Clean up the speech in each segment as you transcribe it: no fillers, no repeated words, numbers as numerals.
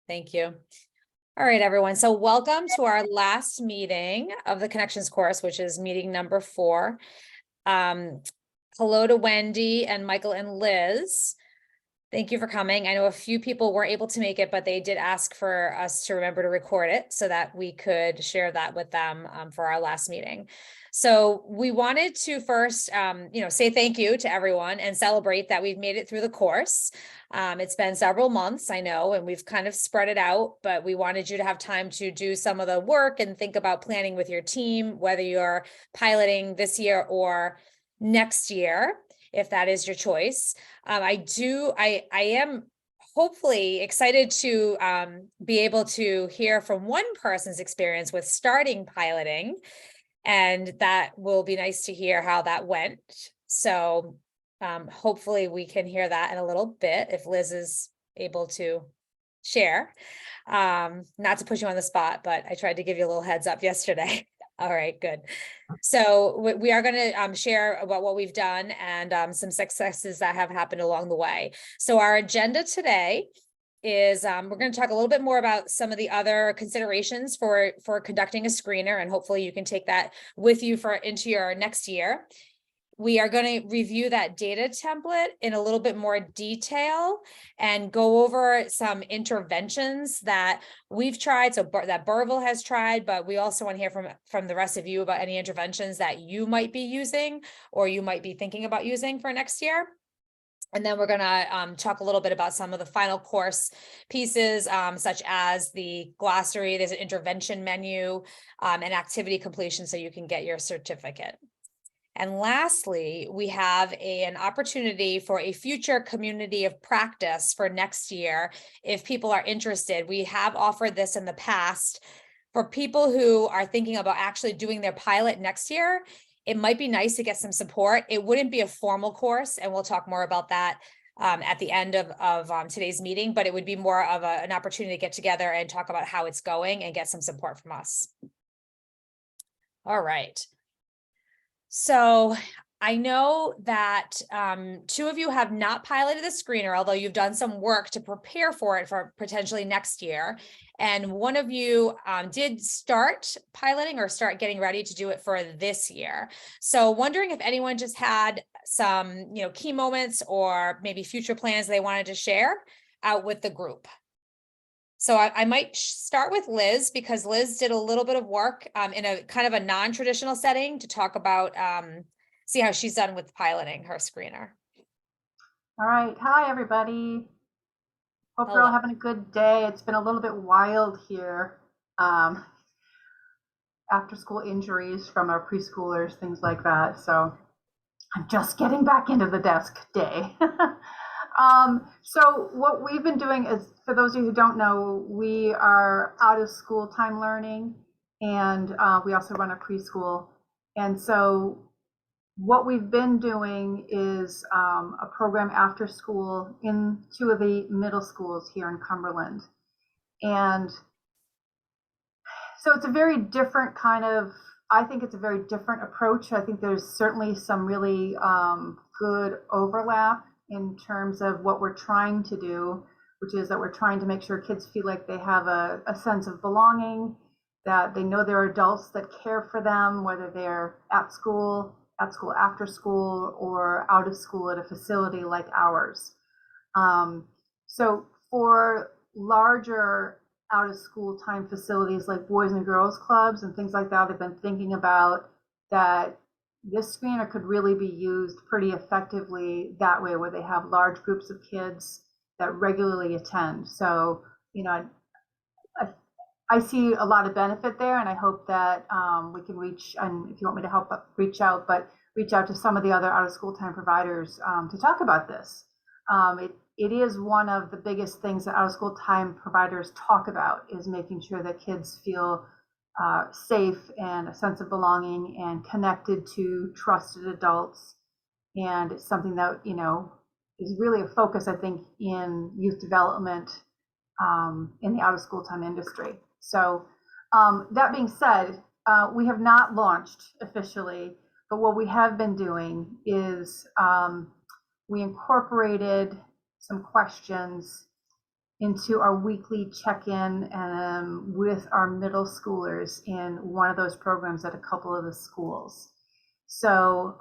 Thank you. All right, everyone. So welcome to our last meeting of the Connections course, which is meeting number 4. Hello to Wendy and Michael and Liz. Thank you for coming. I know a few people weren't able to make it, but they did ask for us to remember to record it so that we could share that with them for our last meeting. So we wanted to first, say thank you to everyone and celebrate that we've made it through the course. It's been several months, I know, and we've kind of spread it out, but we wanted you to have time to do some of the work and think about planning with your team, whether you're piloting this year or next year, if that is your choice. I am hopefully excited to be able to hear from one person's experience with starting piloting, and that will be nice to hear how that went. So hopefully we can hear that in a little bit if Liz is able to share. Not to put you on the spot, but I tried to give you a little heads up yesterday. All right, good. So we are going to share about what we've done and some successes that have happened along the way. So our agenda today is we're going to talk a little bit more about some of the other considerations for conducting a screener, and hopefully you can take that with you into your next year. We are going to review that data template in a little bit more detail and go over some interventions that we've tried, so that Burville has tried, but we also want to hear from the rest of you about any interventions that you might be using or you might be thinking about using for next year. And then we're going to talk a little bit about some of the final course pieces, such as the glossary. There's an intervention menu and activity completion so you can get your certificate. And lastly, we have an opportunity for a future community of practice for next year. If people are interested, we have offered this in the past for people who are thinking about actually doing their pilot next year. It might be nice to get some support. It wouldn't be a formal course, and we'll talk more about that at the end of today's meeting, but it would be more of an opportunity to get together and talk about how it's going and get some support from us. All right. So I know that 2 of you have not piloted the screener, although you've done some work to prepare for it for potentially next year. And one of you did start piloting or start getting ready to do it for this year. So wondering if anyone just had some, key moments or maybe future plans they wanted to share out with the group. So I might start with Liz, because Liz did a little bit of work in a kind of a non-traditional setting to talk about, see how she's done with piloting her screener. All right. Hi, everybody. Hope you're all having a good day. It's been a little bit wild here. After school injuries from our preschoolers, things like that. So I'm just getting back into the desk day. So what we've been doing is, for those of you who don't know, we are out of school time learning, and we also run a preschool. And so what we've been doing is a program after school in 2 of the middle schools here in Cumberland. And so it's a very different I think it's a very different approach. I think there's certainly some really good overlap in terms of what we're trying to do, which is that we're trying to make sure kids feel like they have a sense of belonging, that they know there are adults that care for them, whether they're at school after school, or out of school at a facility like ours. So for larger out of school time facilities like boys and girls clubs and things like that, I've been thinking about that this screener could really be used pretty effectively that way, where they have large groups of kids that regularly attend. So, I see a lot of benefit there, and I hope that we can reach, and if you want me to help reach out to some of the other out of school time providers to talk about this. It is one of the biggest things that out of school time providers talk about, is making sure that kids feel safe and a sense of belonging and connected to trusted adults. And it's something that, is really a focus, I think, in youth development in the out of school time industry. So that being said, we have not launched officially, but what we have been doing is we incorporated some questions into our weekly check-in with our middle schoolers in one of those programs at a couple of the schools. So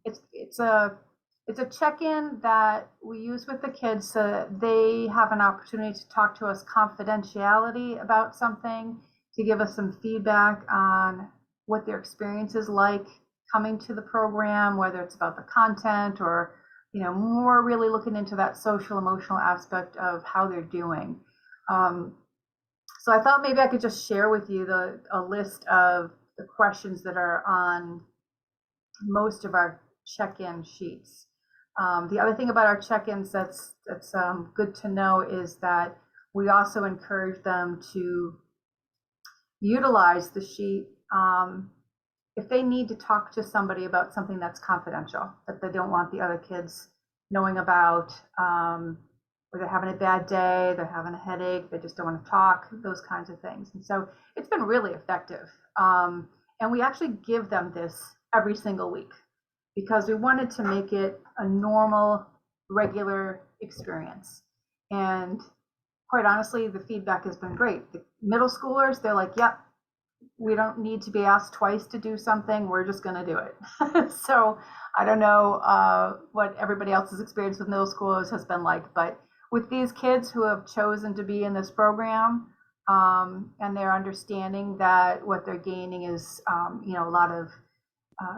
it's a check-in that we use with the kids so that they have an opportunity to talk to us confidentiality about something, to give us some feedback on what their experience is like coming to the program, whether it's about the content or, you know, more really looking into that social emotional aspect of how they're doing. So I thought maybe I could just share with you a list of the questions that are on most of our check-in sheets. The other thing about our check-ins that's good to know is that we also encourage them to utilize the sheet if they need to talk to somebody about something that's confidential, that they don't want the other kids knowing about, or they're having a bad day, they're having a headache, they just don't want to talk, those kinds of things. And so it's been really effective. And we actually give them this every single week because we wanted to make it a normal, regular experience. And quite honestly, the feedback has been great. The middle schoolers, they're like, yep, we don't need to be asked twice to do something. We're just going to do it. So I don't know what everybody else's experience with middle schoolers has been like, but with these kids who have chosen to be in this program and they're understanding that what they're gaining is, you know, a lot of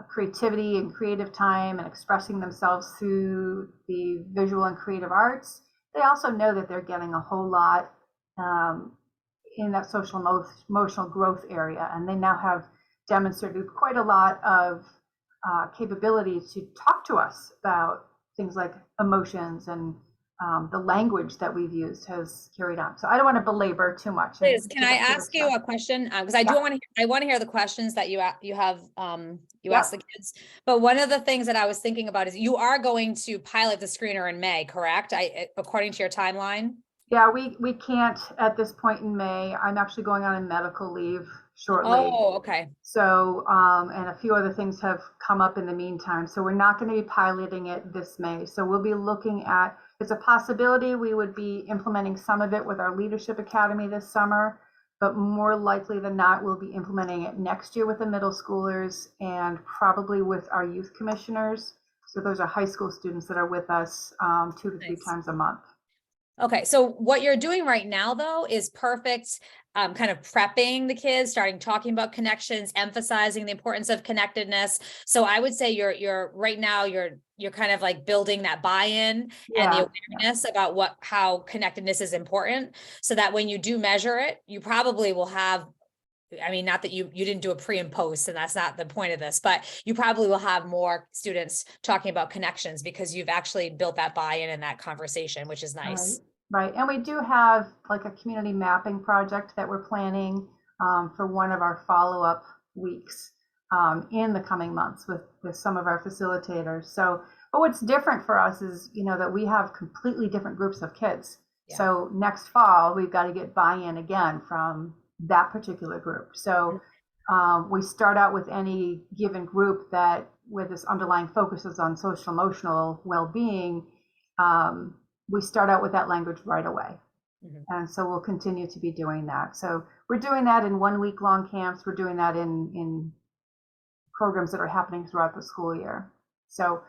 creativity and creative time and expressing themselves through the visual and creative arts, they also know that they're getting a whole lot in that social emotional growth area. And they now have demonstrated quite a lot of capability to talk to us about things like emotions, and the language that we've used has carried on. So I don't want to belabor too much. Liz, can I ask you a question? Because I do want to, I want to hear the questions that you have, you ask the kids. But one of the things that I was thinking about is you are going to pilot the screener in May, correct? According to your timeline? Yeah, we can't at this point in May. I'm actually going on a medical leave shortly. Oh, okay. So, and a few other things have come up in the meantime. So we're not going to be piloting it this May. So we'll be looking at, it's a possibility we would be implementing some of it with our Leadership Academy this summer, but more likely than not, we'll be implementing it next year with the middle schoolers and probably with our youth commissioners. So those are high school students that are with us 2 to 3 times a month. Okay, so what you're doing right now, though, is perfect, kind of prepping the kids, starting talking about connections, emphasizing the importance of connectedness. So I would say you're right now, you're kind of like building that buy-in and the awareness about how connectedness is important, so that when you do measure it, you probably will have, I mean, not that you didn't do a pre and post, and that's not the point of this, but you probably will have more students talking about connections because you've actually built that buy-in and that conversation, which is nice. Right. And we do have like a community mapping project that we're planning for one of our follow-up weeks in the coming months with some of our facilitators. So, but what's different for us is, you know, that we have completely different groups of kids. Yeah. So next fall, we've got to get buy-in again from that particular group. So we start out with any given group that where this underlying focus is on social emotional well-being. We start out with that language right away. Mm-hmm. And so we'll continue to be doing that. So we're doing that in 1 week long camps. We're doing that in programs that are happening throughout the school year. So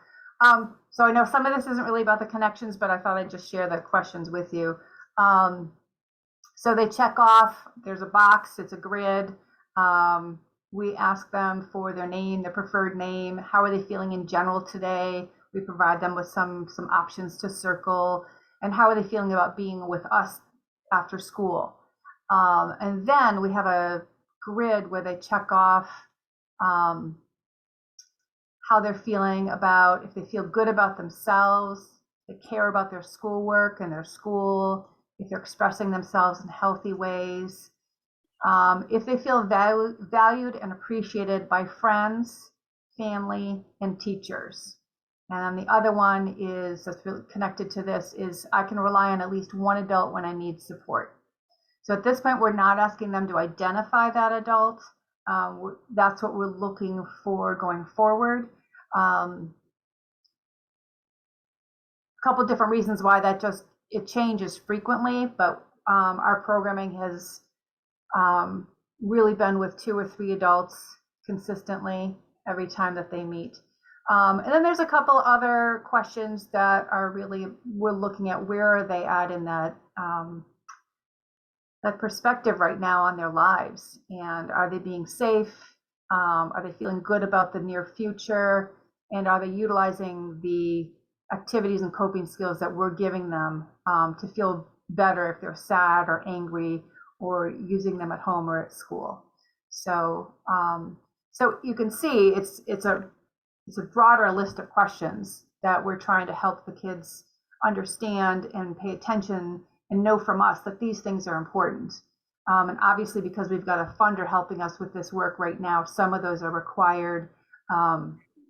so I know some of this isn't really about the connections, but I thought I'd just share the questions with you. So they check off, there's a box, it's a grid. We ask them for their name, their preferred name. How are they feeling in general today? We provide them with some options to circle, and how are they feeling about being with us after school? And then we have a grid where they check off how they're feeling about, if they feel good about themselves, they care about their schoolwork and their school, if they're expressing themselves in healthy ways, if they feel valued and appreciated by friends, family, and teachers. And the other one is, that's really connected to this, is I can rely on at least one adult when I need support. So at this point, we're not asking them to identify that adult. That's what we're looking for going forward. A couple different reasons why that just it changes frequently, but our programming has really been with 2 or 3 adults consistently every time that they meet. And then there's a couple other questions that are really, we're looking at where are they at in that that perspective right now on their lives, and are they being safe? Are they feeling good about the near future? And are they utilizing the activities and coping skills that we're giving them to feel better if they're sad or angry, or using them at home or at school? So, so you can see it's a broader list of questions that we're trying to help the kids understand and pay attention and know from us that these things are important. And obviously, because we've got a funder helping us with this work right now, some of those are required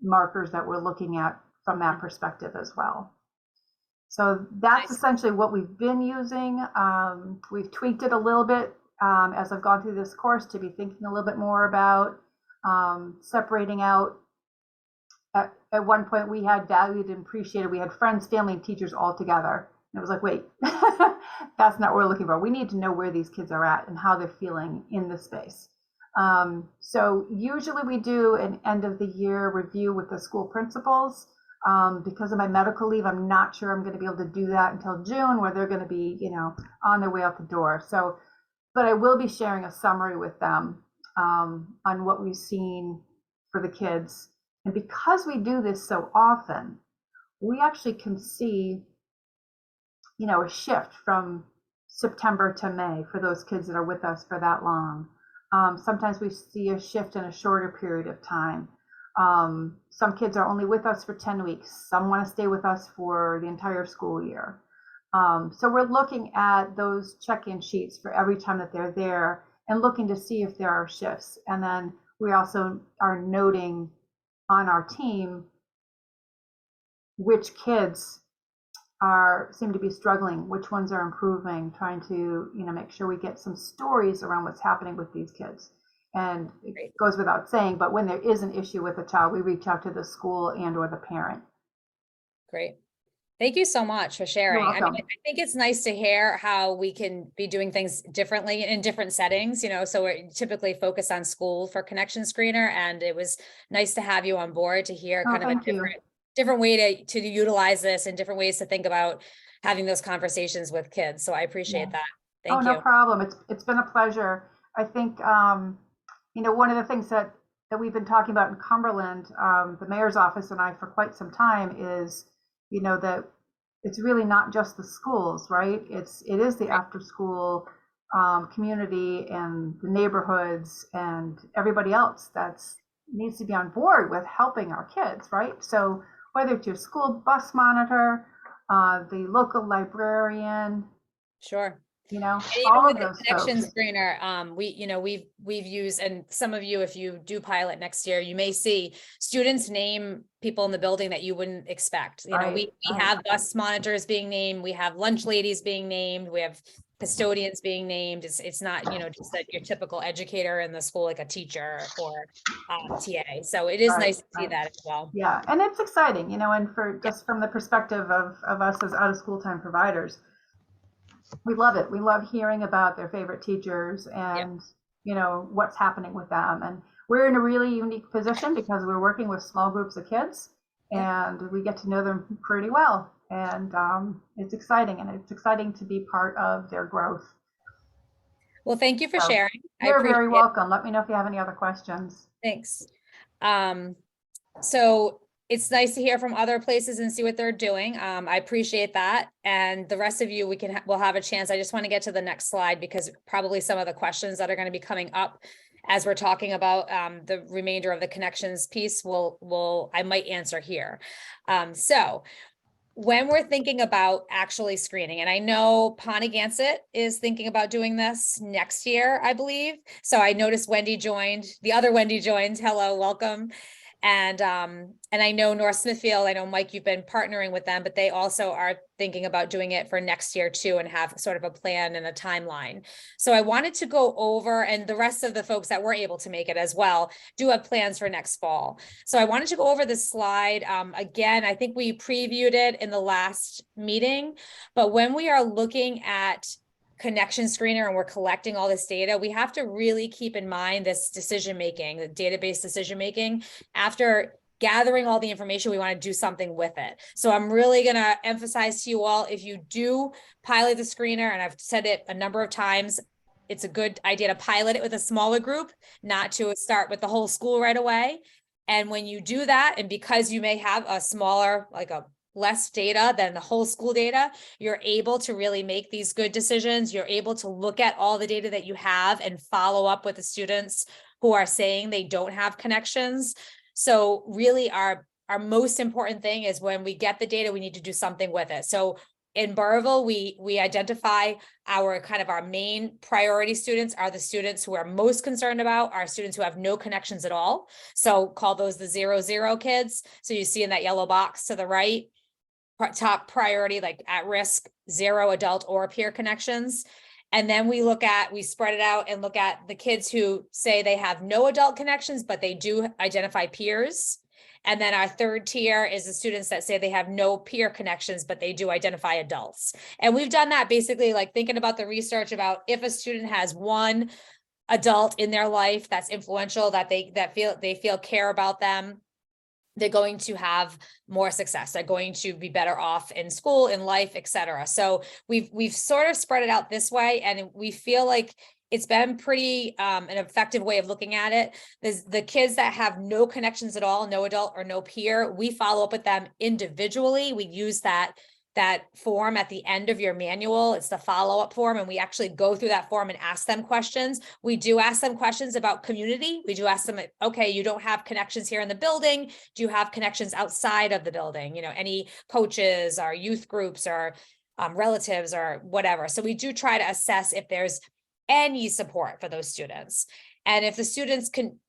markers that we're looking at from that perspective as well. So that's essentially what we've been using. We've tweaked it a little bit as I've gone through this course to be thinking a little bit more about separating out. At one point, we had valued and appreciated. We had friends, family, and teachers all together. And it was like, wait, that's not what we're looking for. We need to know where these kids are at and how they're feeling in the space. So usually we do an end of the year review with the school principals. Because of my medical leave, I'm not sure I'm going to be able to do that until June, where they're going to be, on their way out the door. So, but I will be sharing a summary with them on what we've seen for the kids. And because we do this so often, we actually can see, a shift from September to May for those kids that are with us for that long. Sometimes we see a shift in a shorter period of time. Some kids are only with us for 10 weeks. Some want to stay with us for the entire school year. So we're looking at those check-in sheets for every time that they're there and looking to see if there are shifts. And then we also are noting on our team which kids seem to be struggling, which ones are improving, trying to make sure we get some stories around what's happening with these kids. And it goes without saying, but when there is an issue with a child, we reach out to the school and or the parent. Great. Thank you so much for sharing. I mean, I think it's nice to hear how we can be doing things differently in different settings, so we're typically focused on school for Connection Screener, and it was nice to have you on board to hear kind of a different way to utilize this and different ways to think about having those conversations with kids. So I appreciate that. Thank you. No problem. It's been a pleasure. I think, one of the things that we've been talking about in Cumberland, the mayor's office and I for quite some time is, that it's really not just the schools, right? It is the after school community and the neighborhoods and everybody else that's needs to be on board with helping our kids, right? So whether it's your school bus monitor, the local librarian. Sure. All of those Connection Screener, we've used, and some of you, if you do pilot next year, you may see students name people in the building that you wouldn't expect. We have bus monitors being named, we have lunch ladies being named, we have custodians being named. It's not, just that your typical educator in the school, like a teacher or TA. So it is nice to see that as well. Yeah, and it's exciting, and for just from the perspective of us as out of school time providers, we love it. We love hearing about their favorite teachers and, what's happening with them. And we're in a really unique position because we're working with small groups of kids and we get to know them pretty well. And it's exciting, and it's exciting to be part of their growth. Well, thank you for sharing. You're very welcome. Let me know if you have any other questions. Thanks. So it's nice to hear from other places and see what they're doing. I appreciate that. And the rest of you, we'll have a chance. I just want to get to the next slide because probably some of the questions that are going to be coming up as we're talking about the remainder of the connections piece I might answer here. So when we're thinking about actually screening, and I know Pontigansett is thinking about doing this next year, I believe. So I noticed Wendy joined, the other Wendy joined. Hello, welcome. And I know North Smithfield, I know Mike, you've been partnering with them, but they also are thinking about doing it for next year too, and have sort of a plan and a timeline. So I wanted to go over, and the rest of the folks that were able to make it as well do have plans for next fall. So I wanted to go over this slide. Again, I think we previewed it in the last meeting, but when we are looking at connection screener and we're collecting all this data, we have to really keep in mind this decision making, the database decision making. After gathering all the information, we want to do something with it. So I'm really going to emphasize to you all, if you do pilot the screener, and I've said it a number of times, it's a good idea to pilot it with a smaller group, not to start with the whole school right away. And when you do that, and because you may have a smaller, like a less data than the whole school data, you're able to really make these good decisions. You're able to look at all the data that you have and follow up with the students who are saying they don't have connections. So really our most important thing is when we get the data, we need to do something with it. So in Burrillville, we identify our main priority students are the students who are most concerned about our students who have no connections at all. So call those the 0-0 kids. So you see in that yellow box to the right, top priority, like at risk, 0 adult or peer connections. And then we spread it out and look at the kids who say they have no adult connections, but they do identify peers. And then our third tier is the students that say they have no peer connections, but they do identify adults. And we've done that basically like thinking about the research about if a student has one adult in their life that's influential, that they feel care about them, they're going to have more success. They're going to be better off in school, in life, etc. So we've sort of spread it out this way, and we feel like it's been pretty an effective way of looking at it. The kids that have no connections at all, no adult or no peer, we follow up with them individually. We use that form at the end of your manual. It's the follow-up form, and we actually go through that form and ask them questions. We do ask them questions about community. We do ask them, okay, you don't have connections here in the building. Do you have connections outside of the building? You know, any coaches or youth groups or relatives or whatever. So we do try to assess if there's any support for those students. And if the students can,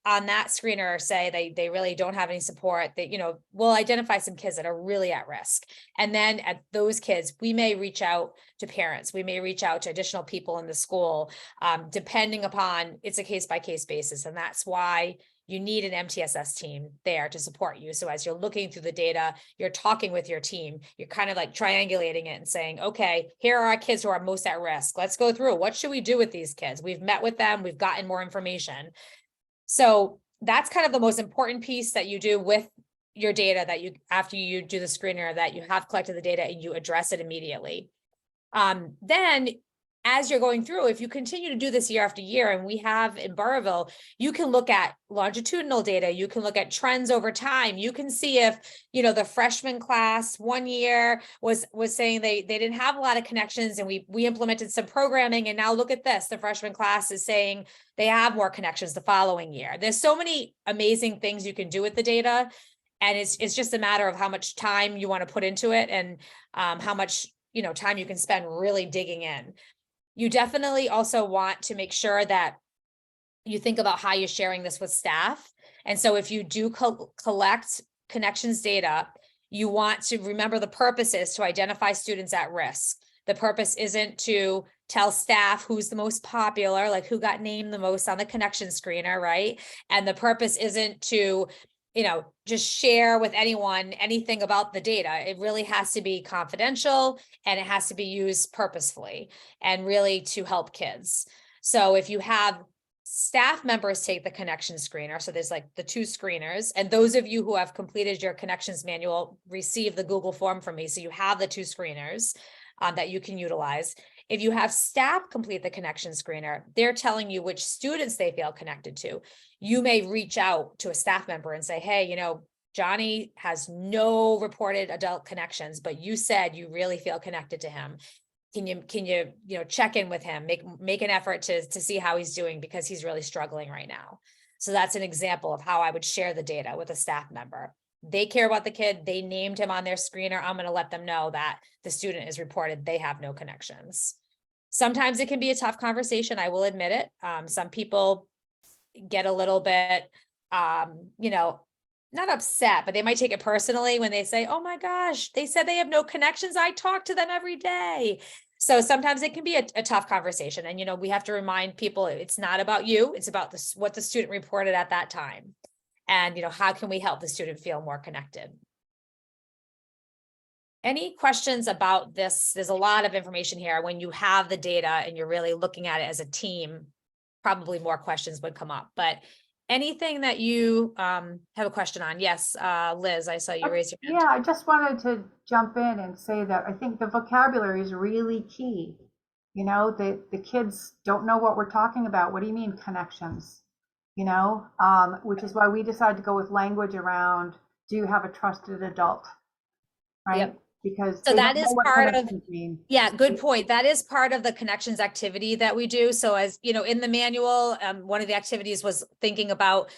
on that screener, say they really don't have any support, that, we'll identify some kids that are really at risk. And then at those kids, we may reach out to parents. We may reach out to additional people in the school, depending upon, it's a case-by-case basis. And that's why you need an MTSS team there to support you. So as you're looking through the data, you're talking with your team, you're kind of like triangulating it and saying, okay, here are our kids who are most at risk. Let's go through. What should we do with these kids? We've met with them. We've gotten more information. So that's kind of the most important piece that you do with your data, that after you do the screener, that you have collected the data and you address it immediately. Then as you're going through, if you continue to do this year after year, and we have in Burrillville, you can look at longitudinal data, you can look at trends over time, you can see if, the freshman class one year was saying they didn't have a lot of connections, and we implemented some programming, and now look at this, the freshman class is saying they have more connections the following year. There's so many amazing things you can do with the data, and it's just a matter of how much time you want to put into it, and how much time you can spend really digging in. You definitely also want to make sure that you think about how you're sharing this with staff. And so if you do collect connections data, you want to remember the purpose is to identify students at risk. The purpose isn't to tell staff who's the most popular, like who got named the most on the connection screener, right? And the purpose isn't to just share with anyone anything about the data. It really has to be confidential, and it has to be used purposefully and really to help kids. So if you have staff members take the connection screener, so there's like the 2 screeners, and those of you who have completed your connections manual receive the Google form from me. So you have the 2 screeners that you can utilize. If you have staff complete the connection screener, they're telling you which students they feel connected to. You may reach out to a staff member and say, hey, Johnny has no reported adult connections, but you said you really feel connected to him. Can you check in with him, make an effort to see how he's doing, because he's really struggling right now. So that's an example of how I would share the data with a staff member. They care about the kid. They named him on their screener. I'm going to let them know that the student is reported they have no connections. Sometimes it can be a tough conversation. I will admit it. Some people get a little bit, not upset, but they might take it personally when they say, oh my gosh, they said they have no connections. I talk to them every day. So sometimes it can be a tough conversation. And, we have to remind people it's not about you. It's about this, what the student reported at that time. And, how can we help the student feel more connected? Any questions about this? There's a lot of information here. When you have the data and you're really looking at it as a team, probably more questions would come up, but anything that you have a question on? Yes, Liz, I saw you raise your hand. Yeah, I just wanted to jump in and say that I think the vocabulary is really key. The kids don't know what we're talking about. What do you mean connections? Which is why we decided to go with language around, do you have a trusted adult? Right? Yep. Because So they that don't know is what part of, connections mean. yeah, good point. That is part of the connections activity that we do. So as in the manual, one of the activities was thinking about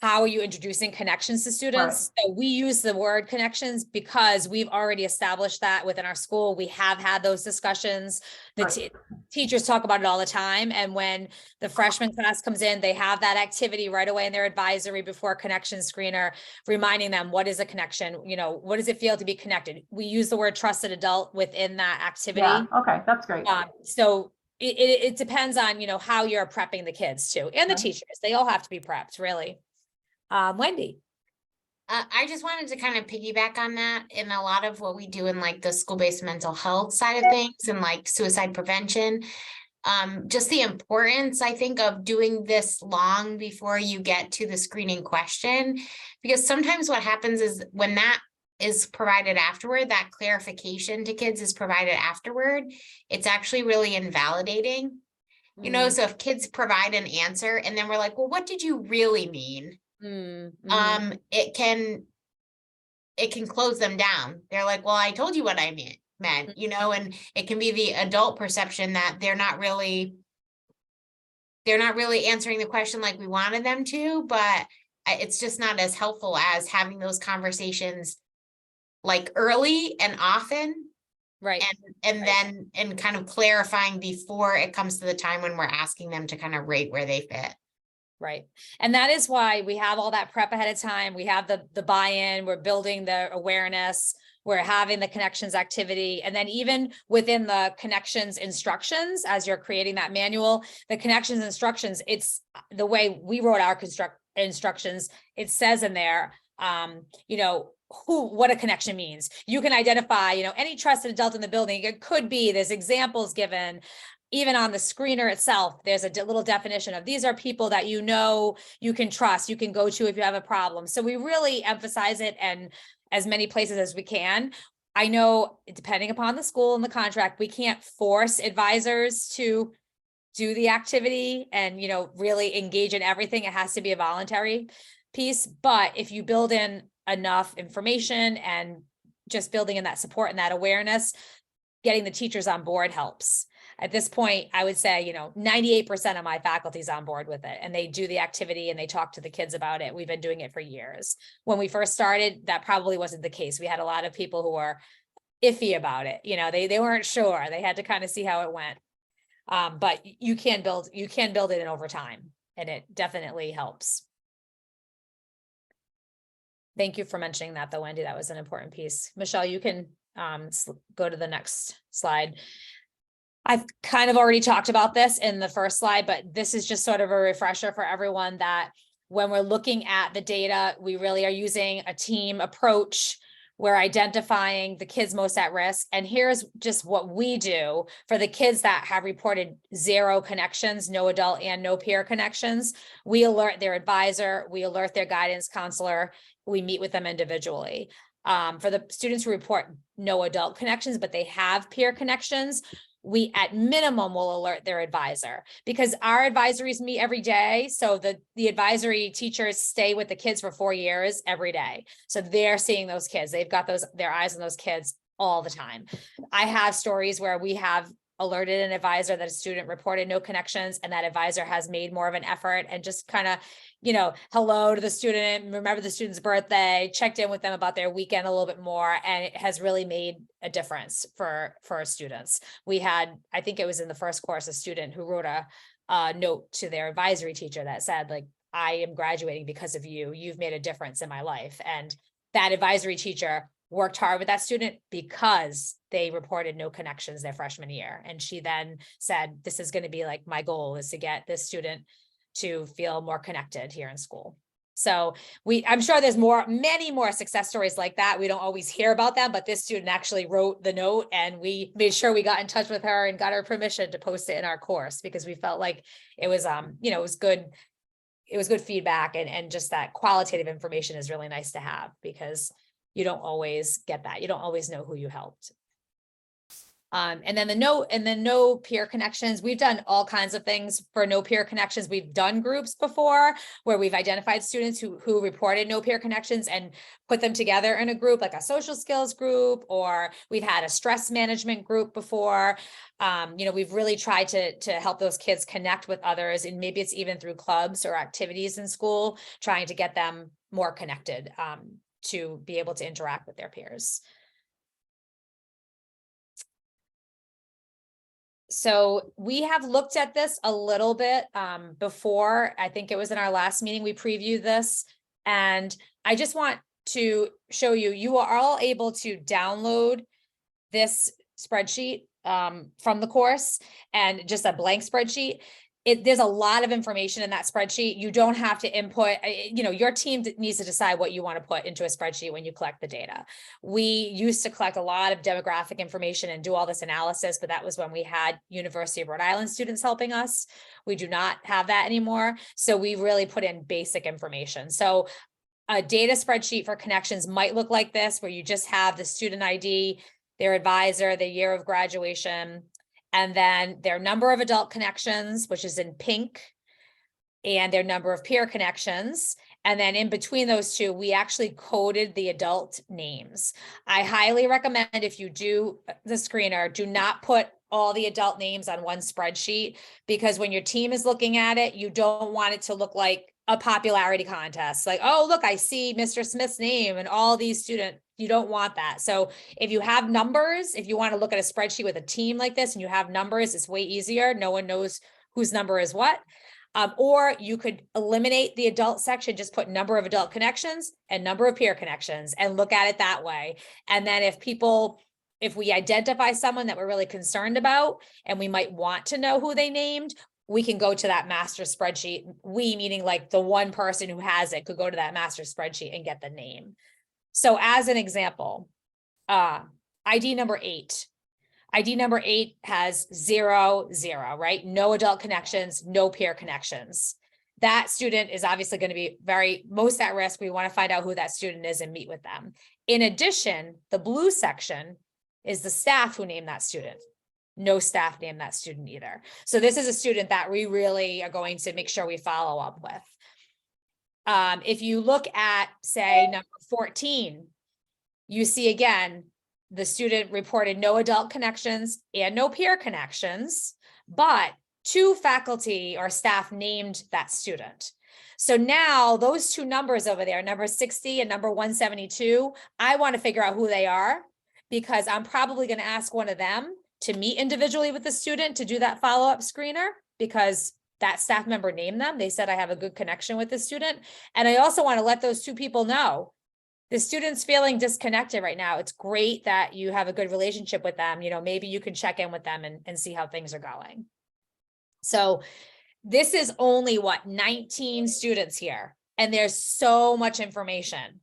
how are you introducing connections to students? Right. So we use the word connections because we've already established that within our school. We have had those discussions. The Right. teachers talk about it all the time. And when the freshman class comes in, they have that activity right away in their advisory before connection screener, reminding them what is a connection, what does it feel to be connected? We use the word trusted adult within that activity. Yeah, okay, that's great. So it depends on, how you're prepping the kids too, and the teachers. They all have to be prepped, really. Wendy. I just wanted to kind of piggyback on that. In a lot of what we do in like the school-based mental health side of things and like suicide prevention, just the importance, I think, of doing this long before you get to the screening question, because sometimes what happens is when that is provided afterward, that clarification to kids is provided afterward, it's actually really invalidating. So if kids provide an answer and then we're like, well, what did you really mean? It can close them down. They're like, well, I told you what I meant, and it can be the adult perception that they're not really answering the question like we wanted them to, but it's just not as helpful as having those conversations like early and often. Right. And then kind of clarifying before it comes to the time when we're asking them to kind of rate where they fit. Right. And that is why we have all that prep ahead of time. We have the buy-in, we're building the awareness, we're having the connections activity. And then even within the connections instructions, as you're creating that manual, the connections instructions, it's the way we wrote our instructions. It says in there, what a connection means. You can identify, any trusted adult in the building. It could be, there's examples given. Even on the screener itself, there's a little definition of these are people that you can trust, you can go to if you have a problem. So we really emphasize it, and as many places as we can. I know, depending upon the school and the contract, we can't force advisors to do the activity and, really engage in everything. It has to be a voluntary piece. But if you build in enough information and just building in that support and that awareness, getting the teachers on board helps. At this point, I would say, 98% of my faculty is on board with it, and they do the activity and they talk to the kids about it. We've been doing it for years. When we first started, that probably wasn't the case. We had a lot of people who were iffy about it. They weren't sure. They had to kind of see how it went. But you can build it in over time, and it definitely helps. Thank you for mentioning that though, Wendy. That was an important piece. Michelle, you can go to the next slide. I've kind of already talked about this in the first slide, but this is just sort of a refresher for everyone that when we're looking at the data, we really are using a team approach. We're identifying the kids most at risk. And here's just what we do for the kids that have reported 0 connections, no adult and no peer connections. We alert their advisor, we alert their guidance counselor, we meet with them individually. For the students who report no adult connections, but they have peer connections, we at minimum will alert their advisor, because our advisories meet every day. So the advisory teachers stay with the kids for 4 years every day. So they're seeing those kids. They've got their eyes on those kids all the time. I have stories where we have alerted an advisor that a student reported no connections, and that advisor has made more of an effort and just kind of, hello to the student, remember the student's birthday, checked in with them about their weekend a little bit more. And it has really made a difference for our students. We had, I think it was in the first course, a student who wrote a note to their advisory teacher that said, like, I am graduating because of you. You've made a difference in my life. And that advisory teacher worked hard with that student because they reported no connections their freshman year. And she then said, this is going to be like, my goal is to get this student to feel more connected here in school. So I'm sure there's many more success stories like that. We don't always hear about them, but this student actually wrote the note, and we made sure we got in touch with her and got her permission to post it in our course, because we felt like it was, it was good. It was good feedback, and just that qualitative information is really nice to have, because you don't always get that. You don't always know who you helped. And then no peer connections. We've done all kinds of things for no peer connections. We've done groups before where we've identified students who reported no peer connections and put them together in a group, like a social skills group, or we've had a stress management group before. We've really tried to help those kids connect with others, and maybe it's even through clubs or activities in school, trying to get them more connected, to be able to interact with their peers. So we have looked at this a little bit before. I think it was in our last meeting, we previewed this. And I just want to show you, you are all able to download this spreadsheet from the course, and just a blank spreadsheet. There's a lot of information in that spreadsheet. You don't have to input, your team needs to decide what you want to put into a spreadsheet when you collect the data. We used to collect a lot of demographic information and do all this analysis, but that was when we had University of Rhode Island students helping us. We do not have that anymore. So we really put in basic information. So a data spreadsheet for connections might look like this, where you just have the student ID, their advisor, the year of graduation, and then their number of adult connections, which is in pink, and their number of peer connections. And then in between those two, we actually coded the adult names. I highly recommend, if you do the screener, do not put all the adult names on one spreadsheet, because when your team is looking at it, you don't want it to look like a popularity contest. Like, oh, look, I see Mr. Smith's name and all these students. You don't want that. So if you have numbers, if you want to look at a spreadsheet with a team like this and you have numbers, it's way easier. No one knows whose number is what. Or you could eliminate the adult section, just put number of adult connections and number of peer connections, and look at it that way. And then if we identify someone that we're really concerned about and we might want to know who they named, we can go to that master spreadsheet. We, meaning like the one person who has it, could go to that master spreadsheet and get the name. So as an example, ID number 8. ID number 8 has 0, 0, right? No adult connections, no peer connections. That student is obviously going to be most at risk. We want to find out who that student is and meet with them. In addition, the blue section is the staff who named that student. No staff named that student either. So this is a student that we really are going to make sure we follow up with. If you look at, say, number 14, you see again, the student reported no adult connections and no peer connections, but 2 faculty or staff named that student. So now those 2 numbers over there, number 60 and number 172, I want to figure out who they are, because I'm probably going to ask one of them to meet individually with the student to do that follow-up screener, because that staff member named them. They said, I have a good connection with the student. And I also want to let those 2 people know, the student's feeling disconnected right now. It's great that you have a good relationship with them. Maybe you can check in with them and see how things are going. So this is only 19 students here, and there's so much information.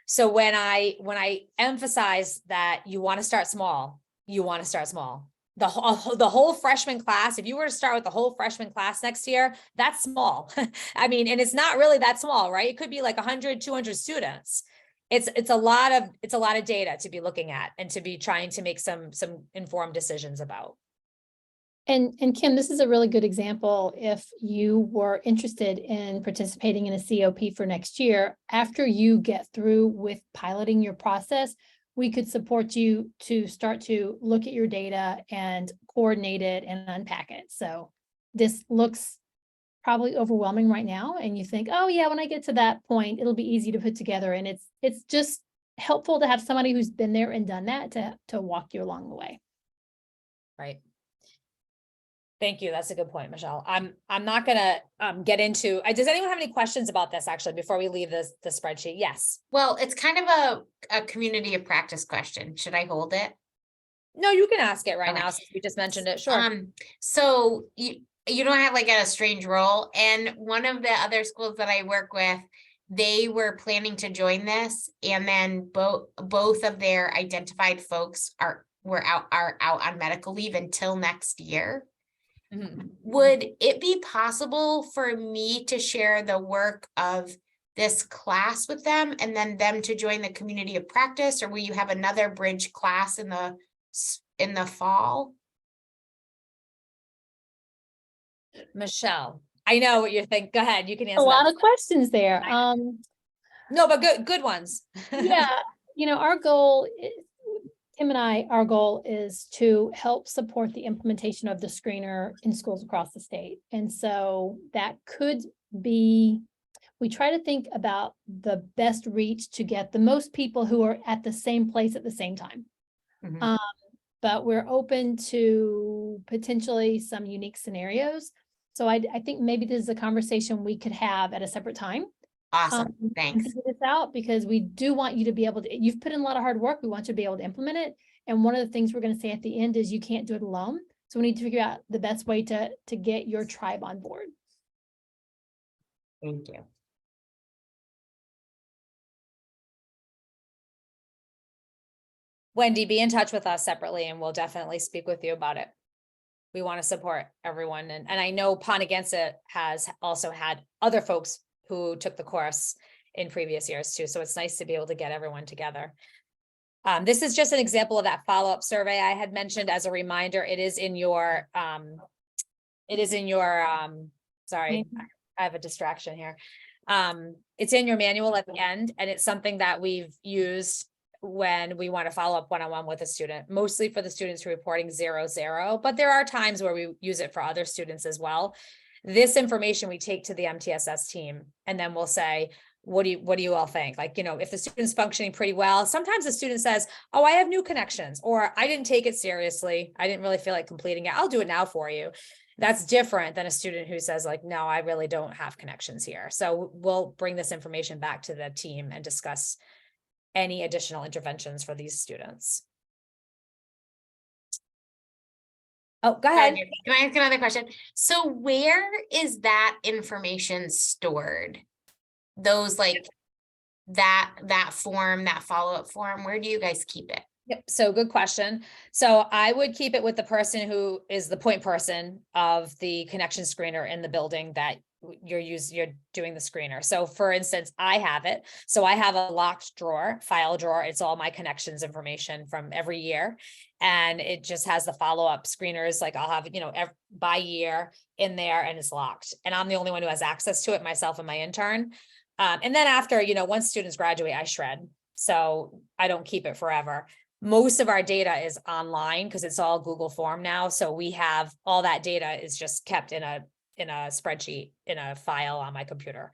So when I emphasize that you want to start small, you want to start small. The whole freshman class, if you were to start with the whole freshman class next year, that's small. I mean, and it's not really that small, right? It could be like 100, 200 students. It's a lot of data to be looking at and to be trying to make some informed decisions about. And Kim, this is a really good example. If you were interested in participating in a COP for next year, after you get through with piloting your process, we could support you to start to look at your data and coordinate it and unpack it. So this looks probably overwhelming right now, and you think, oh yeah, when I get to that point, it'll be easy to put together. And it's just helpful to have somebody who's been there and done that to walk you along the way. Right. Thank you. That's a good point, Michelle. I'm not gonna get into, does anyone have any questions about this actually before we leave the spreadsheet? Yes. Well, it's kind of a community of practice question. Should I hold it? No, you can ask it right Okay. now since we just mentioned it. Sure. So you don't have like a strange role, and one of the other schools that I work with, they were planning to join this, and then both of their identified folks are out on medical leave until next year. Mhm. Would it be possible for me to share the work of this class with them and then them to join the community of practice, or will you have another bridge class in the fall? Michelle, I know what you think. Go ahead. You can A answer lot that. of questions there. No, but good ones. Yeah, our goal, Tim and I, our goal is to help support the implementation of the screener in schools across the state. And so that could be, we try to think about the best reach to get the most people who are at the same place at the same time. Mhm. But we're open to potentially some unique scenarios. So I think maybe this is a conversation we could have at a separate time. Awesome, And thanks. figure this out, because we do want you to be able to, you've put in a lot of hard work. We want you to be able to implement it. And one of the things we're going to say at the end is you can't do it alone. So we need to figure out the best way to get your tribe on board. Thank you. Wendy, be in touch with us separately and we'll definitely speak with you about it. We want to support everyone. And I know Ponegensett has also had other folks who took the course in previous years too. So it's nice to be able to get everyone together. This is just an example of that follow-up survey I had mentioned. As a reminder, it is in your, sorry, I have a distraction here. It's in your manual at the end, and it's something that we've used when we want to follow up one-on-one with a student, mostly for the students who are reporting 0-0, but there are times where we use it for other students as well. This information we take to the MTSS team, and then we'll say, what do you all think? Like, if the student's functioning pretty well, sometimes the student says, oh, I have new connections, or I didn't take it seriously. I didn't really feel like completing it. I'll do it now for you. That's different than a student who says like, no, I really don't have connections here. So we'll bring this information back to the team and discuss any additional interventions for these students. Oh, go ahead. Can I ask another question? So where is that information stored? Those like that form, that follow-up form, where do you guys keep it? Yep. So good question. So I would keep it with the person who is the point person of the connection screener in the building that you're doing the screener. So for instance, I have it. So I have a locked drawer, file drawer. It's all my connections information from every year. And it just has the follow-up screeners. Like I'll have, by year in there, and it's locked. And I'm the only one who has access to it, myself and my intern. And then after, once students graduate, I shred. So I don't keep it forever. Most of our data is online because it's all Google form now. So we have all that data is just kept in a spreadsheet, in a file on my computer.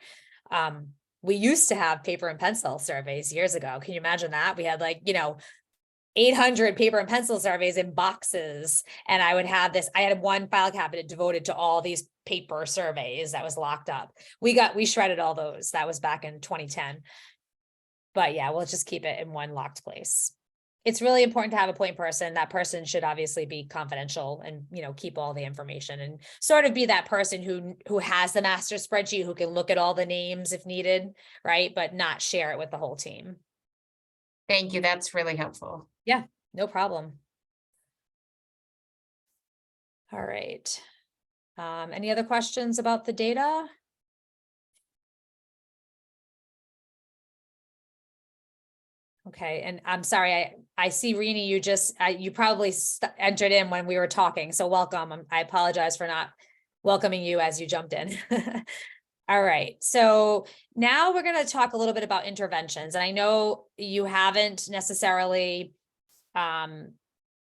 We used to have paper and pencil surveys years ago. Can you imagine that? We had 800 paper and pencil surveys in boxes. And I had one file cabinet devoted to all these paper surveys that was locked up. We shredded all those. That was back in 2010. But yeah, we'll just keep it in one locked place. It's really important to have a point person. That person should obviously be confidential and, keep all the information and sort of be that person who has the master spreadsheet, who can look at all the names if needed, right? But not share it with the whole team. Thank you. That's really helpful. Yeah, no problem. All right. Any other questions about the data? Okay, and I'm sorry, I see Rini, you probably entered in when we were talking, so welcome. I apologize for not welcoming you as you jumped in. All right, so now we're going to talk a little bit about interventions, and I know you haven't necessarily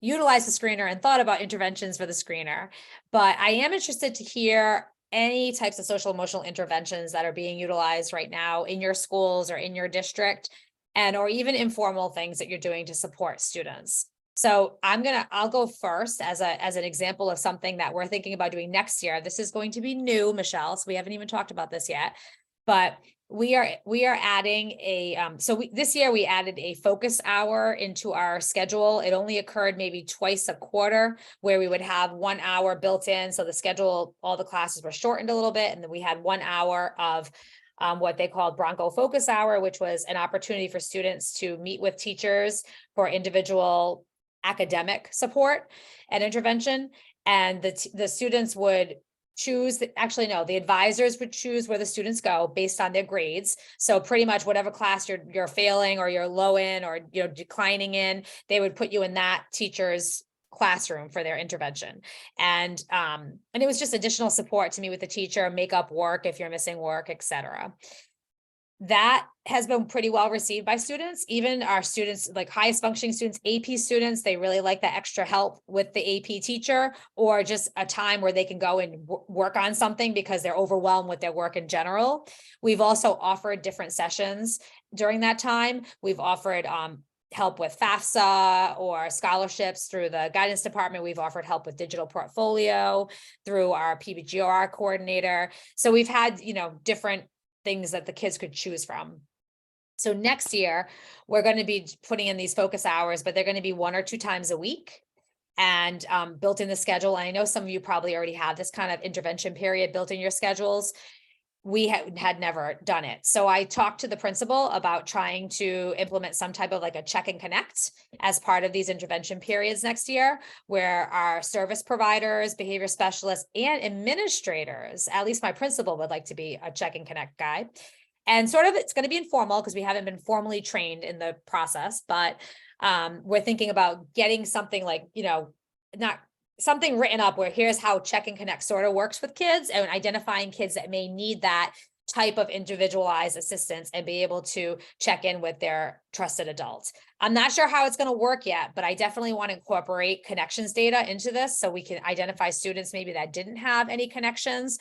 utilized the screener and thought about interventions for the screener, but I am interested to hear any types of social emotional interventions that are being utilized right now in your schools or in your district, or even informal things that you're doing to support students. So I'll go first as an example of something that we're thinking about doing next year. This is going to be new, Michelle, so we haven't even talked about this yet, but we are adding this year we added a focus hour into our schedule. It only occurred maybe twice a quarter where we would have 1 hour built in. So the schedule, all the classes were shortened a little bit. And then we had 1 hour of what they called Bronco Focus Hour, which was an opportunity for students to meet with teachers for individual academic support and intervention. And the students would choose, the advisors would choose where the students go based on their grades. So pretty much whatever class you're failing or you're low in or you're declining in, they would put you in that teacher's classroom for their intervention. And it was just additional support to meet with the teacher, make up work if you're missing work, etc. That has been pretty well received by students, even our students, like highest functioning students, AP students, they really like that extra help with the AP teacher, or just a time where they can go and work on something because they're overwhelmed with their work in general. We've also offered different sessions during that time. We've offered help with FAFSA or scholarships through the guidance department. We've offered help with digital portfolio through our PBGR coordinator. So we've had, different things that the kids could choose from. So next year, we're going to be putting in these focus hours, but they're going to be 1 or 2 times a week and built in the schedule. And I know some of you probably already have this kind of intervention period built in your schedules. We had never done it. So I talked to the principal about trying to implement some type of like a check and connect as part of these intervention periods next year, where our service providers, behavior specialists, and administrators, at least my principal would like to be a check and connect guy. And sort of it's going to be informal because we haven't been formally trained in the process, but we're thinking about getting something like, not something written up where here's how Check and Connect sort of works with kids and identifying kids that may need that type of individualized assistance and be able to check in with their trusted adults. I'm not sure how it's going to work yet, but I definitely want to incorporate connections data into this so we can identify students maybe that didn't have any connections,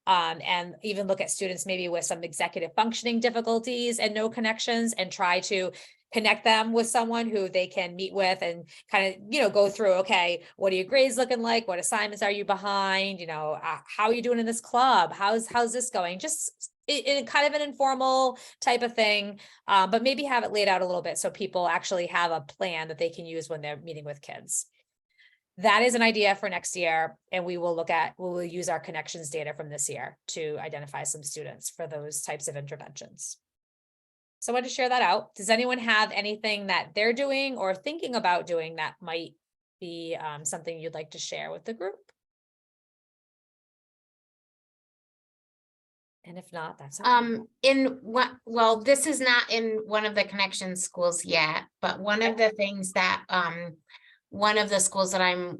and even look at students maybe with some executive functioning difficulties and no connections, and try to connect them with someone who they can meet with and kind of, go through, okay, what are your grades looking like? What assignments are you behind? How are you doing in this club? How's this going? Just in kind of an informal type of thing, but maybe have it laid out a little bit so people actually have a plan that they can use when they're meeting with kids. That is an idea for next year, and we will use our connections data from this year to identify some students for those types of interventions. So I wanted to share that out. Does anyone have anything that they're doing or thinking about doing that might be something you'd like to share with the group? And if not, that's okay. This is not in one of the connection schools yet, but one of the things that one of the schools that I'm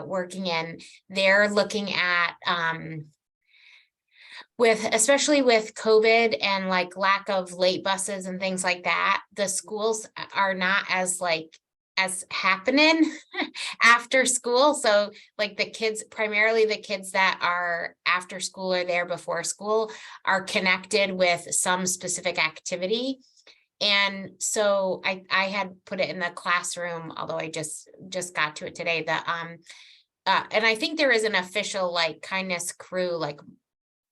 working in, they're looking at especially with COVID and like lack of late buses and things like that, the schools are not as happening after school. So like primarily the kids that are after school or there before school are connected with some specific activity. And so I had put it in the classroom, although I just got to it today, that and I think there is an official like kindness crew like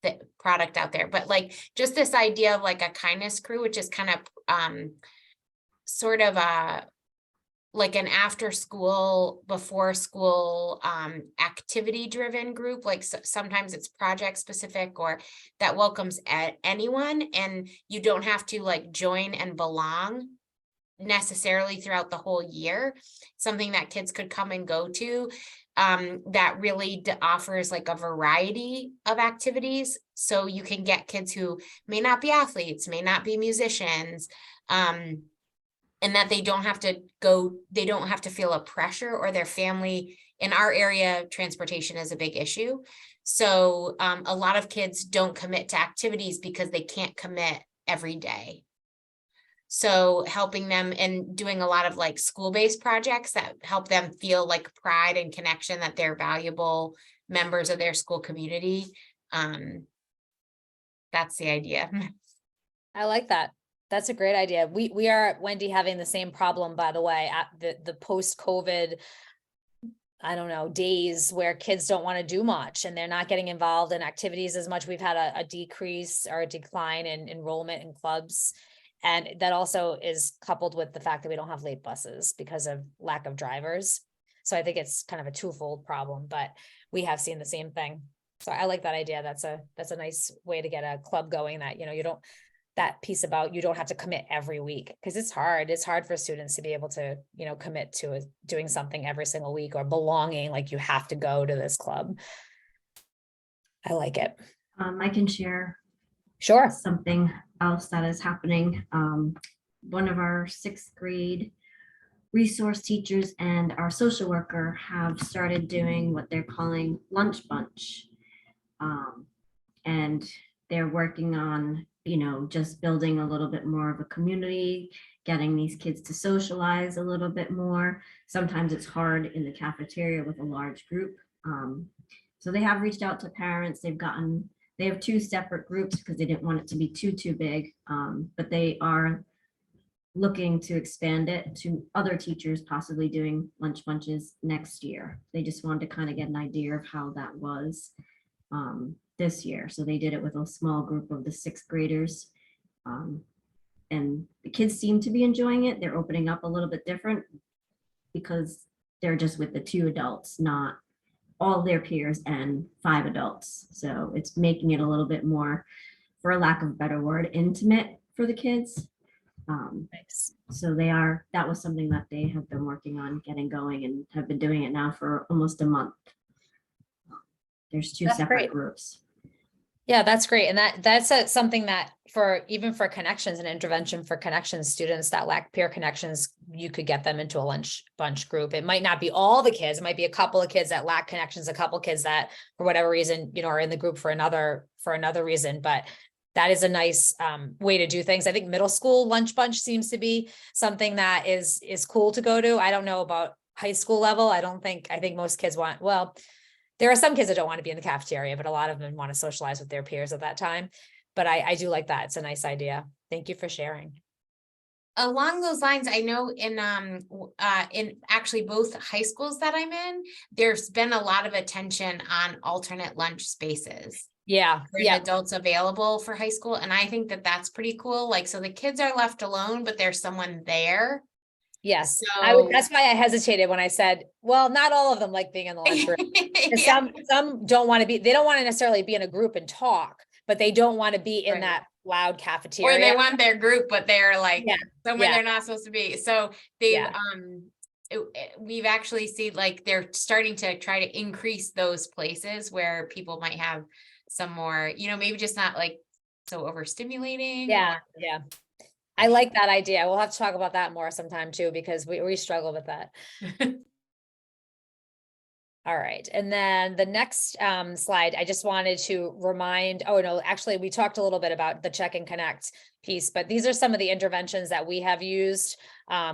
the product out there, but like just this idea of like a kindness crew, which is kind of sort of like an after school, before school activity driven group. Like sometimes it's project specific or that welcomes anyone, and you don't have to like join and belong necessarily throughout the whole year. Something that kids could come and go to that really offers like a variety of activities. So you can get kids who may not be athletes, may not be musicians, and that they don't have to feel a pressure, or their family. In our area, transportation is a big issue. So a lot of kids don't commit to activities because they can't commit every day. So helping them and doing a lot of like school-based projects that help them feel like pride and connection, that they're valuable members of their school community. That's the idea. I like that. That's a great idea. We are, Wendy, having the same problem, by the way, at the post-COVID, I don't know, days where kids don't want to do much and they're not getting involved in activities as much. We've had a decrease or a decline in enrollment in clubs. And that also is coupled with the fact that we don't have late buses because of lack of drivers. So I think it's kind of a twofold problem, but we have seen the same thing. So I like that idea. That's a nice way to get a club going that, you don't, that piece about you don't have to commit every week, because it's hard. It's hard for students to be able to, commit to doing something every single week or belonging, like you have to go to this club. I like it. I can share Sure. something else that is happening. One of our 6th grade resource teachers and our social worker have started doing what they're calling lunch bunch. And they're working on, just building a little bit more of a community, getting these kids to socialize a little bit more. Sometimes it's hard in the cafeteria with a large group. So they have reached out to parents. They have 2 separate groups because they didn't want it to be too big. But they are looking to expand it to other teachers, possibly doing lunch bunches next year. They just wanted to kind of get an idea of how that was this year. So they did it with a small group of the 6th graders. And the kids seem to be enjoying it. They're opening up a little bit different because they're just with the 2 adults, not all their peers and 5 adults. So it's making it a little bit more, for a lack of a better word, intimate for the kids. Nice. So that was something that they have been working on getting going and have been doing it now for almost a month. There's 2 That's separate great. groups. Yeah, that's great. And that's something that even for connections and intervention for connections students that lack peer connections, you could get them into a lunch bunch group. It might not be all the kids. It might be a couple of kids that lack connections, a couple of kids that for whatever reason, are in the group for another reason. But that is a nice way to do things. I think middle school lunch bunch seems to be something that is cool to go to. I don't know about high school level. I think most kids there are some kids that don't want to be in the cafeteria, but a lot of them want to socialize with their peers at that time. But I do like that. It's a nice idea. Thank you for sharing. Along those lines, I know in actually both high schools that I'm in, there's been a lot of attention on alternate lunch spaces. Yeah. For Yeah. adults available for high school. And I think that that's pretty cool. Like, so the kids are left alone, but there's someone there. Yes. So That's why I hesitated when I said, well, not all of them like being in the lunchroom. yeah. Some don't want to be, they don't want to necessarily be in a group and talk, but they don't want to be in Right. that loud cafeteria. Or they want their group, but they're like somewhere Yeah. they're not supposed to be. So they've Yeah. we've actually seen like they're starting to try to increase those places where people might have some more, maybe just not like so overstimulating. Yeah. Yeah. I like that idea. We'll have to talk about that more sometime too, because we struggle with that. All right. And then the next slide, I just wanted to remind, actually we talked a little bit about the check and connect piece, but these are some of the interventions that we have used.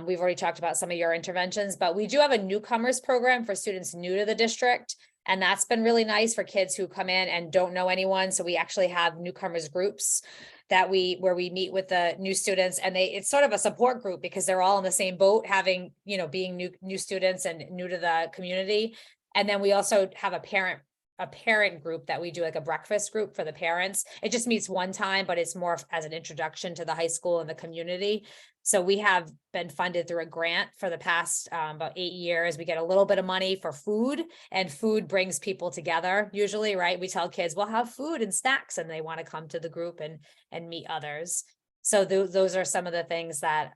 We've already talked about some of your interventions, but we do have a newcomers program for students new to the district. And that's been really nice for kids who come in and don't know anyone. So we actually have newcomers groups where we meet with the new students, and it's sort of a support group because they're all in the same boat, having, being new students and new to the community. And then we also have a parent group that we do, like a breakfast group for the parents. It just meets one time, but it's more as an introduction to the high school and the community. So we have been funded through a grant for the past about 8 years. We get a little bit of money for food, and food brings people together usually, right? We tell kids, we'll have food and snacks, and they want to come to the group and meet others. So those are some of the things that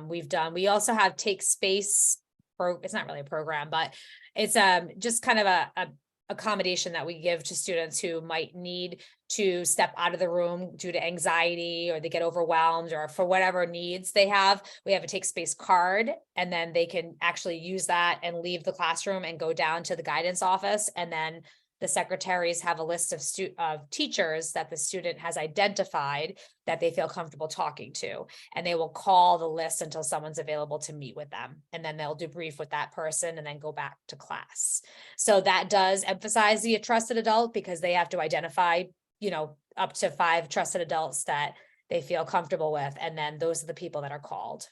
we've done. We also have Take Space. It's not really a program, but it's just kind of a accommodation that we give to students who might need to step out of the room due to anxiety, or they get overwhelmed, or for whatever needs they have. We have a Take Space card, and then they can actually use that and leave the classroom and go down to the guidance office. And then the secretaries have a list of teachers that the student has identified that they feel comfortable talking to, and they will call the list until someone's available to meet with them. And then they'll debrief with that person and then go back to class. So that does emphasize the trusted adult, because they have to identify, up to 5 trusted adults that they feel comfortable with. And then those are the people that are called.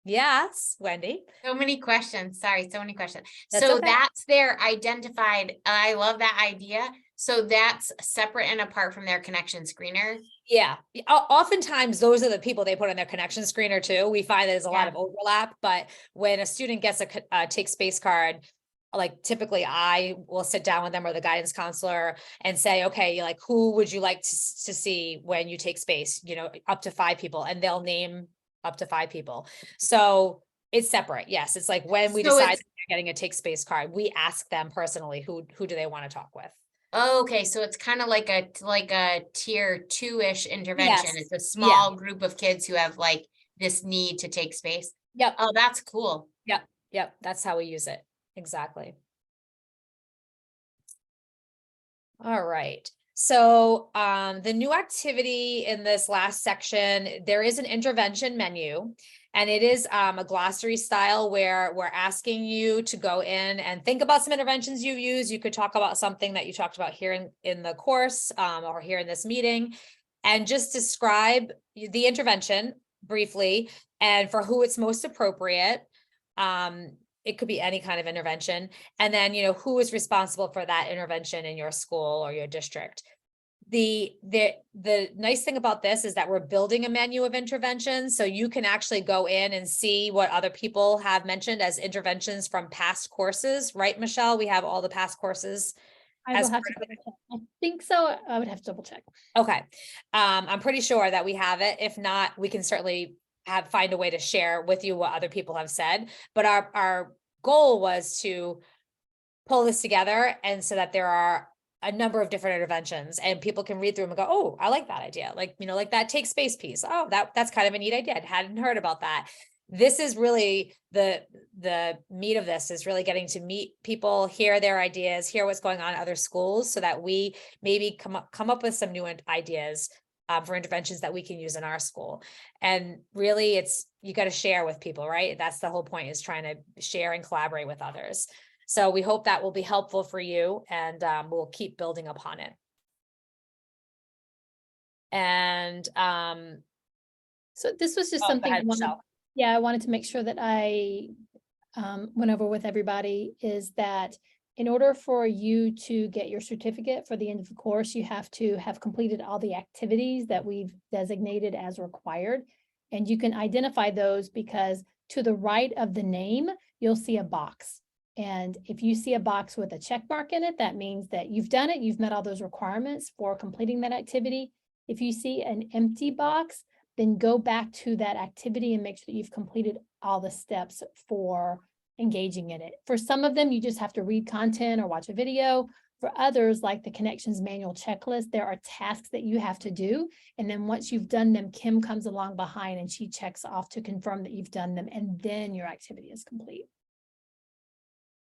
Yes, Wendy. So many questions. Sorry, so many questions. That's So okay. that's their identified. I love that idea. So that's separate and apart from their connection screener. Yeah, oftentimes those are the people they put on their connection screener too. We find there's a lot of overlap, but when a student gets a take space card, like typically I will sit down with them or the guidance counselor and say, okay, like who would you like to see when you take space, you know, up to 5 people, and they'll name up to 5 people. So it's separate. Yes. It's like when we So decide it's- they're getting a take space card, we ask them personally, who do they want to talk with? Okay, so it's kind of like a tier 2-ish intervention. Yes. It's a small group of kids who have like this need to take space. Yep. Oh, that's cool. Yep. That's how we use it. Exactly. All right. So the new activity in this last section, there is an intervention menu, and it is a glossary style where we're asking you to go in and think about some interventions you use. You could talk about something that you talked about here in the course or here in this meeting, and just describe the intervention briefly and for who it's most appropriate. It could be any kind of intervention. And then, you know, who is responsible for that intervention in your school or your district. The nice thing about this is that we're building a menu of interventions, so you can actually go in and see what other people have mentioned as interventions from past courses, right, Michelle? We have all the past courses. I will have to double check. I think so. I would have to double check. Okay. I'm pretty sure that we have it. If not, we can certainly find a way to share with you what other people have said. But our goal was to pull this together, and so that there are a number of different interventions and people can read through them and go, oh, I like that idea. Like, you know, like that take space piece. Oh, that's kind of a neat idea. I hadn't heard about that. This is really the meat of this, is really getting to meet people, hear their ideas, hear what's going on in other schools, so that we maybe come up with some new ideas for interventions that we can use in our school. And really you got to share with people, right? That's the whole point, is trying to share and collaborate with others. So we hope that will be helpful for you, and we'll keep building upon it. And so this was just go something ahead, Michelle. I wanted to make sure that I went over with everybody, is that in order for you to get your certificate for the end of the course, you have to have completed all the activities that we've designated as required. And you can identify those because to the right of the name, you'll see a box. And if you see a box with a check mark in it, that means that you've done it, you've met all those requirements for completing that activity. If you see an empty box, then go back to that activity and make sure that you've completed all the steps for engaging in it. For some of them, you just have to read content or watch a video. For others, like the connections manual checklist, there are tasks that you have to do. And then once you've done them, Kim comes along behind and she checks off to confirm that you've done them, and then your activity is complete.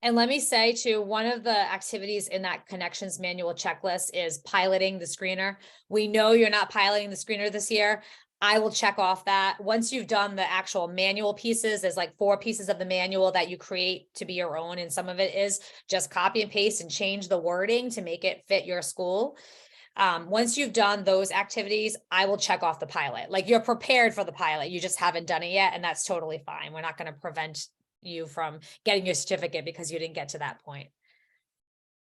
And let me say too, one of the activities in that connections manual checklist is piloting the screener. We know you're not piloting the screener this year. I will check off that. Once you've done the actual manual pieces, there's like 4 pieces of the manual that you create to be your own. And some of it is just copy and paste and change the wording to make it fit your school. Once you've done those activities, I will check off the pilot. Like, you're prepared for the pilot, you just haven't done it yet. And that's totally fine. We're not going to prevent you from getting your certificate because you didn't get to that point.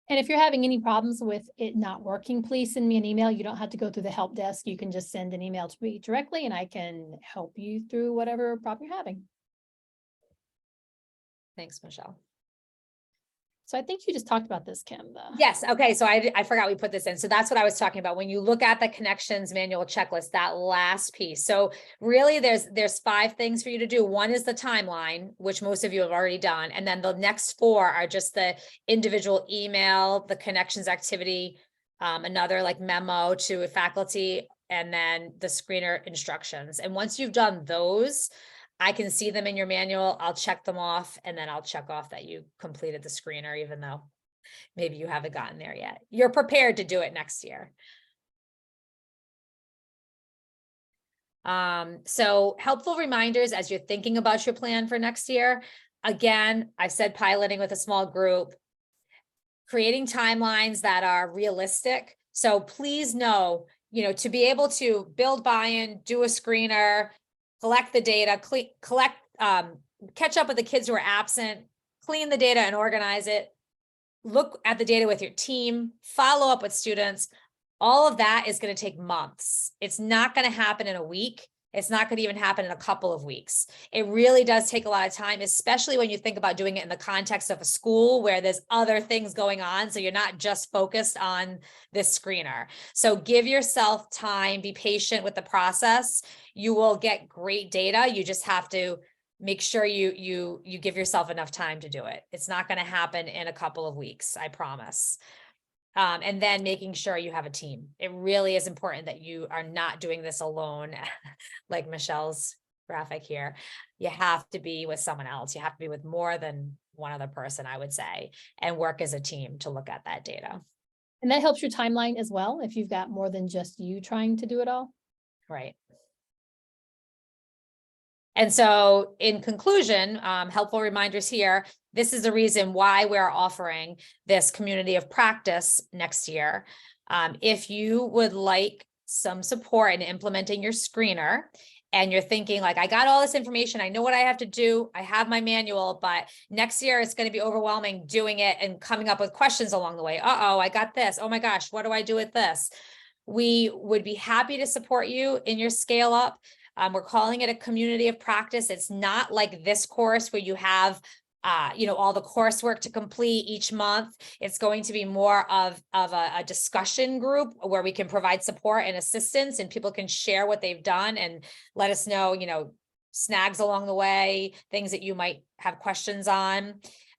And if you're having any problems with it not working, please send me an email. You don't have to go through the help desk. You can just send an email to me directly and I can help you through whatever problem you're having. Thanks, Michelle. So I think you just talked about this, Kim, though. Yes. Okay. So I forgot we put this in. So that's what I was talking about. When you look at the connections manual checklist, that last piece. So really there's 5 things for you to do. One is the timeline, which most of you have already done. And then the next 4 are just the individual email, the connections activity, another like memo to a faculty, and then the screener instructions. And once you've done those, I can see them in your manual. I'll check them off, and then I'll check off that you completed the screener, even though maybe you haven't gotten there yet. You're prepared to do it next year. So helpful reminders as you're thinking about your plan for next year. Again, I said piloting with a small group, creating timelines that are realistic. So please know, to be able to build buy-in, do a screener, collect the data, catch up with the kids who are absent, clean the data and organize it, look at the data with your team, follow up with students. All of that is going to take months. It's not going to happen in a week. It's not going to even happen in a couple of weeks. It really does take a lot of time, especially when you think about doing it in the context of a school where there's other things going on. So you're not just focused on this screener. So give yourself time, be patient with the process. You will get great data. You just have to make sure you give yourself enough time to do it. It's not going to happen in a couple of weeks, I promise. And then making sure you have a team. It really is important that you are not doing this alone, like Michelle's graphic here. You have to be with someone else. You have to be with more than one other person, I would say, and work as a team to look at that data. And that helps your timeline as well, if you've got more than just you trying to do it all. Right. And so in conclusion, helpful reminders here, this is the reason why we're offering this community of practice next year. If you would like some support in implementing your screener and you're thinking like, I got all this information, I know what I have to do, I have my manual, but next year it's going to be overwhelming doing it and coming up with questions along the way. Uh-oh, I got this. Oh my gosh, what do I do with this? We would be happy to support you in your scale up. We're calling it a community of practice. It's not like this course where you have, all the coursework to complete each month. It's going to be more of a discussion group where we can provide support and assistance, and people can share what they've done and let us know, snags along the way, things that you might have questions on.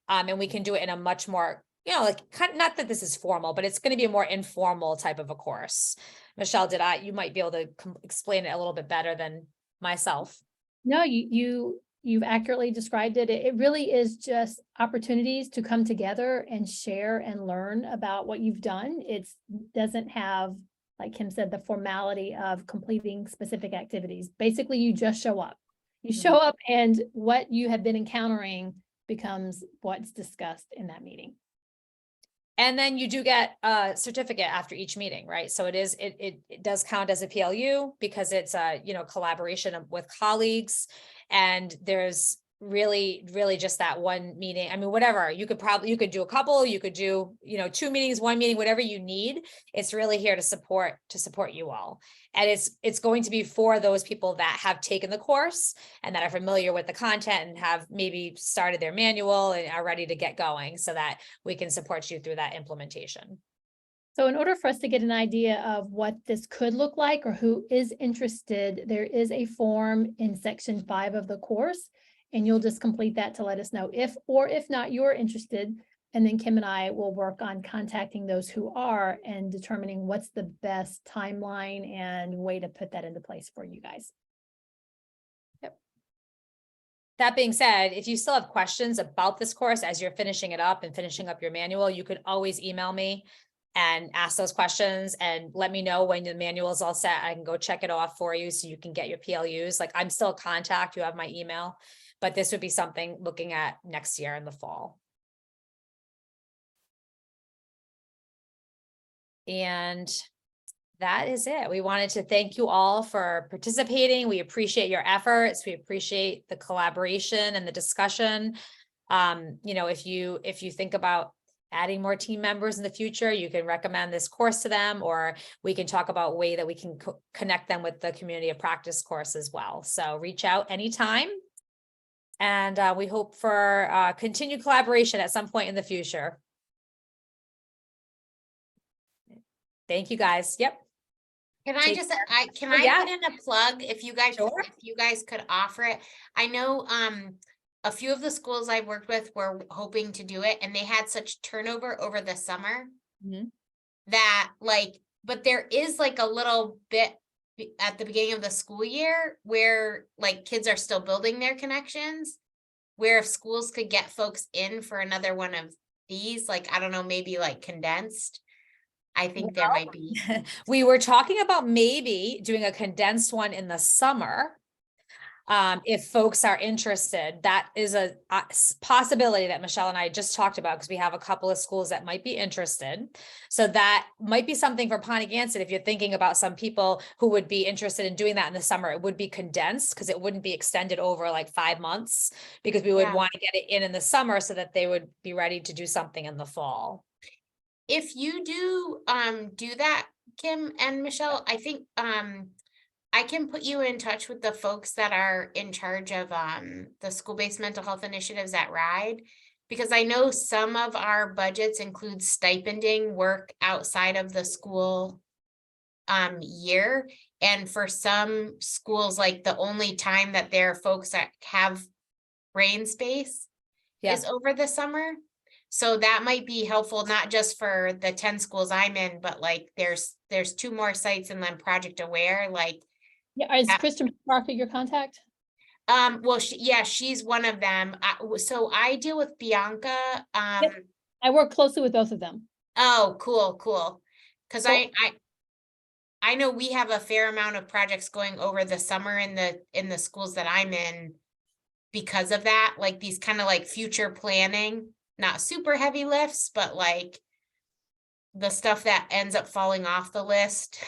And we can do it in a much more, not that this is formal, but it's going to be a more informal type of a course. Michelle, you might be able to explain it a little bit better than myself. No, you've accurately described it. It really is just opportunities to come together and share and learn about what you've done. It doesn't have, like Kim said, the formality of completing specific activities. Basically, you just show up. You show up and what you have been encountering becomes what's discussed in that meeting. And then you do get a certificate after each meeting, right? So it does count as a PLU because it's a, collaboration with colleagues, and there's really just that one meeting. I mean, whatever, you could do a couple, you could do, 2 meetings, 1 meeting, whatever you need. It's really here to support you all. And it's going to be for those people that have taken the course and that are familiar with the content and have maybe started their manual and are ready to get going so that we can support you through that implementation. So in order for us to get an idea of what this could look like or who is interested, there is a form in section 5 of the course, and you'll just complete that to let us know if not you're interested. And then Kim and I will work on contacting those who are and determining what's the best timeline and way to put that into place for you guys. Yep. That being said, if you still have questions about this course as you're finishing it up and finishing up your manual, you could always email me and ask those questions and let me know when the manual is all set. I can go check it off for you so you can get your PLUs. Like, I'm still a contact, you have my email, but this would be something looking at next year in the fall. And that is it. We wanted to thank you all for participating. We appreciate your efforts. We appreciate the collaboration and the discussion. If you think about adding more team members in the future, you can recommend this course to them, or we can talk about a way that we can connect them with the community of practice course as well. So reach out anytime. And we hope for continued collaboration at some point in the future. Thank you guys. Yep. Can I put in a plug if you guys could offer it? I know a few of the schools I've worked with were hoping to do it, and they had such turnover over the summer that but there is like a little bit at the beginning of the school year where like kids are still building their connections, where if schools could get folks in for another one of these, like, I don't know, maybe like condensed. I think there might be. We were talking about maybe doing a condensed one in the summer. If folks are interested, that is a possibility that Michelle and I just talked about, because we have a couple of schools that might be interested. So that might be something for Pontiac. If you're thinking about some people who would be interested in doing that in the summer, it would be condensed, because it wouldn't be extended over like 5 months, because we would Yeah. want to get it in the summer so that they would be ready to do something in the fall. If you do that, Kim and Michelle, I think I can put you in touch with the folks that are in charge of the school-based mental health initiatives at RIDE, because I know some of our budgets include stipending work outside of the school year. And for some schools, like the only time that there are folks that have brain space is over the summer. So that might be helpful, not just for the 10 schools I'm in, but like there's 2 more sites and then Project Aware, like. Yeah, is Kristen Parker your contact? Well, she's one of them. So I deal with Bianca. Yep. I work closely with both of them. Oh, cool. Cause So- I know we have a fair amount of projects going over the summer in the schools that I'm in because of that, like these kind of like future planning, not super heavy lifts, but like the stuff that ends up falling off the list.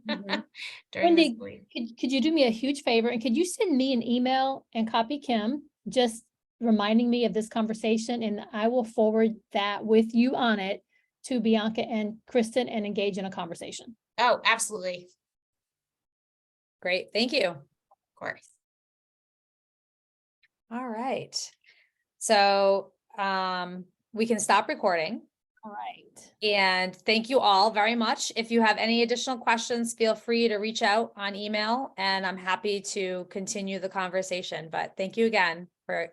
Mhm. During this Wendy, week. could you do me a huge favor, and could you send me an email and copy Kim, just reminding me of this conversation, and I will forward that with you on it to Bianca and Kristen and engage in a conversation. Oh, absolutely. Great, thank you. Of course. All right. So we can stop recording. All right. And thank you all very much. If you have any additional questions, feel free to reach out on email, and I'm happy to continue the conversation. But thank you again for